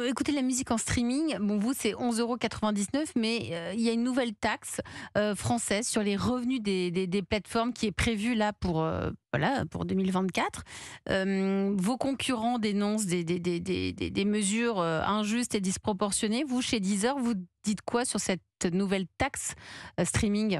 Écouter de la musique en streaming, bon, vous, c'est 11,99 €, mais il y a une nouvelle taxe française sur les revenus des plateformes qui est prévue là voilà, pour 2024. Vos concurrents dénoncent des mesures injustes et disproportionnées. Vous, chez Deezer, vous dites quoi sur cette nouvelle taxe streaming?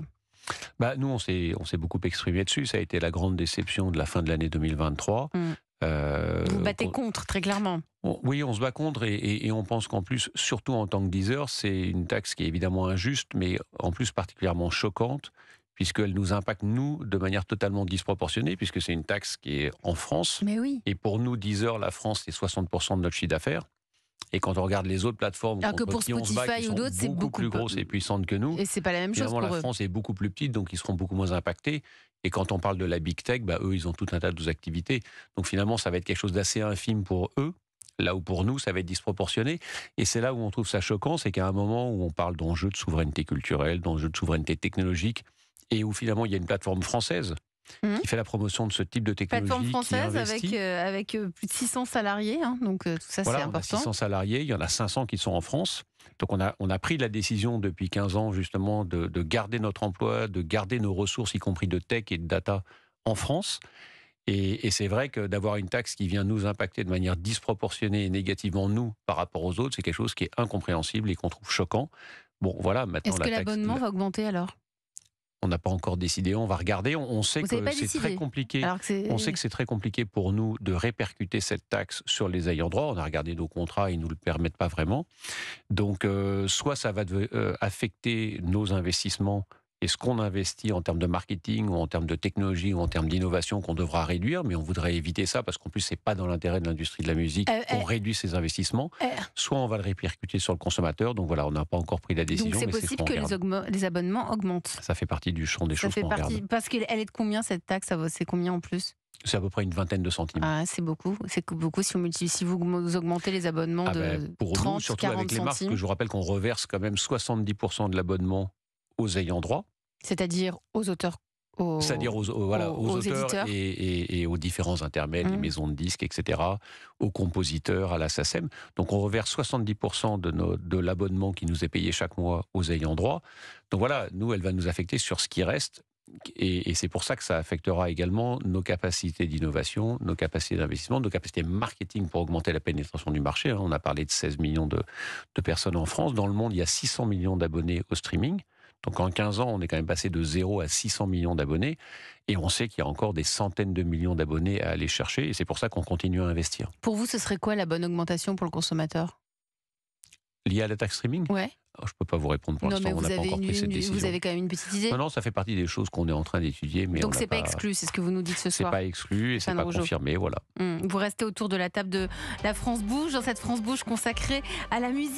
Bah, nous, on s'est beaucoup exprimé dessus. Ça a été la grande déception de la fin de l'année 2023. Mmh. Vous vous battez contre, très clairement. Oui, on se bat contre et on pense qu'en plus, surtout en tant que Deezer, c'est une taxe qui est évidemment injuste, mais en plus particulièrement choquante, puisqu'elle nous impacte, nous, de manière totalement disproportionnée, puisque c'est une taxe qui est en France. Mais oui. Et pour nous, Deezer, la France, c'est 60% de notre chiffre d'affaires. Et quand on regarde les autres plateformes Alors que contre pour qui on se bat, qui Spotify ou sont d'autres, c'est beaucoup beaucoup plus grosses et puissantes que nous, et c'est pas la même chose finalement, pour la eux. France est beaucoup plus petite, donc ils seront beaucoup moins impactés. Et quand on parle de la Big Tech, bah, eux, ils ont tout un tas d'autres activités. Donc finalement, ça va être quelque chose d'assez infime pour eux, là où pour nous, ça va être disproportionné. Et c'est là où on trouve ça choquant, c'est qu'à un moment où on parle d'enjeux de souveraineté culturelle, d'enjeux de souveraineté technologique, et où finalement, il y a une plateforme française Mmh. qui fait la promotion de ce type de Plateforme technologie, qui française investit. avec plus de 600 salariés, hein, donc tout ça, c'est Voilà, on a important. 600 salariés, il y en a 500 qui sont en France. Donc on a pris la décision depuis 15 ans justement de garder notre emploi, de garder nos ressources, y compris de tech et de data, en France. Et c'est vrai que d'avoir une taxe qui vient nous impacter de manière disproportionnée et négativement nous par rapport aux autres, c'est quelque chose qui est incompréhensible et qu'on trouve choquant. Bon, voilà, maintenant Est-ce que la taxe, l'abonnement va augmenter alors? on n'a pas encore décidé, on va regarder. On sait Vous n'avez que pas c'est très décidé? compliqué. Alors que On sait c'est que c'est très compliqué pour nous de répercuter cette taxe sur les ayants droit. On a regardé nos contrats, ils ne nous le permettent pas vraiment. Donc, soit ça va affecter nos investissements et ce qu'on investit en termes de marketing ou en termes de technologie ou en termes d'innovation qu'on devra réduire, mais on voudrait éviter ça parce qu'en plus, c'est pas dans l'intérêt de l'industrie de la musique heu, qu'on réduise ses investissements. heu, Soit on va le répercuter sur le consommateur. Donc voilà, on n'a pas encore pris la donc décision, c'est mais c'est ce possible qu'on que regarde. les abonnements augmentent? Ça fait partie du champ des Ça choses fait qu'on regarde. partie parce qu'elle est de combien cette taxe? C'est combien en plus? C'est à peu près une vingtaine de centimes. Ah, c'est beaucoup. C'est beaucoup si vous augmentez les abonnements Ah ben, de pour nous, 30, surtout 40 avec les marques, parce que centimes, je vous rappelle qu'on reverse quand même 70% de l'abonnement aux ayants droit, c'est-à-dire aux auteurs, c'est-à-dire voilà, aux aux auteurs éditeurs. et aux différents intermèdes, les Mmh. maisons de disques, etc., aux compositeurs, à la SACEM. Donc on reverse 70% de l'abonnement qui nous est payé chaque mois aux ayants droit. Donc voilà, nous, elle va nous affecter sur ce qui reste. Et c'est pour ça que ça affectera également nos capacités d'innovation, nos capacités d'investissement, nos capacités marketing pour augmenter la pénétration du marché. On a parlé de 16 millions de personnes en France. Dans le monde, il y a 600 millions d'abonnés au streaming. Donc en 15 ans, on est quand même passé de 0 à 600 millions d'abonnés. Et on sait qu'il y a encore des centaines de millions d'abonnés à aller chercher. Et c'est pour ça qu'on continue à investir. Pour vous, ce serait quoi la bonne augmentation pour le consommateur? Lié à la taxe streaming, Ouais. je ne peux pas vous répondre pour Non, l'instant. mais On n'a pas encore pris cette vous décision. avez quand même une petite idée? Non, non, ça fait partie des choses qu'on est en train d'étudier. Mais on Donc n'a c'est pas exclu, c'est ce que vous nous dites ce c'est soir? pas exclu et c'est Stéphane pas Rougeot. confirmé. Voilà. Vous restez autour de la table de la France Bouge, dans cette France Bouge consacrée à la musique.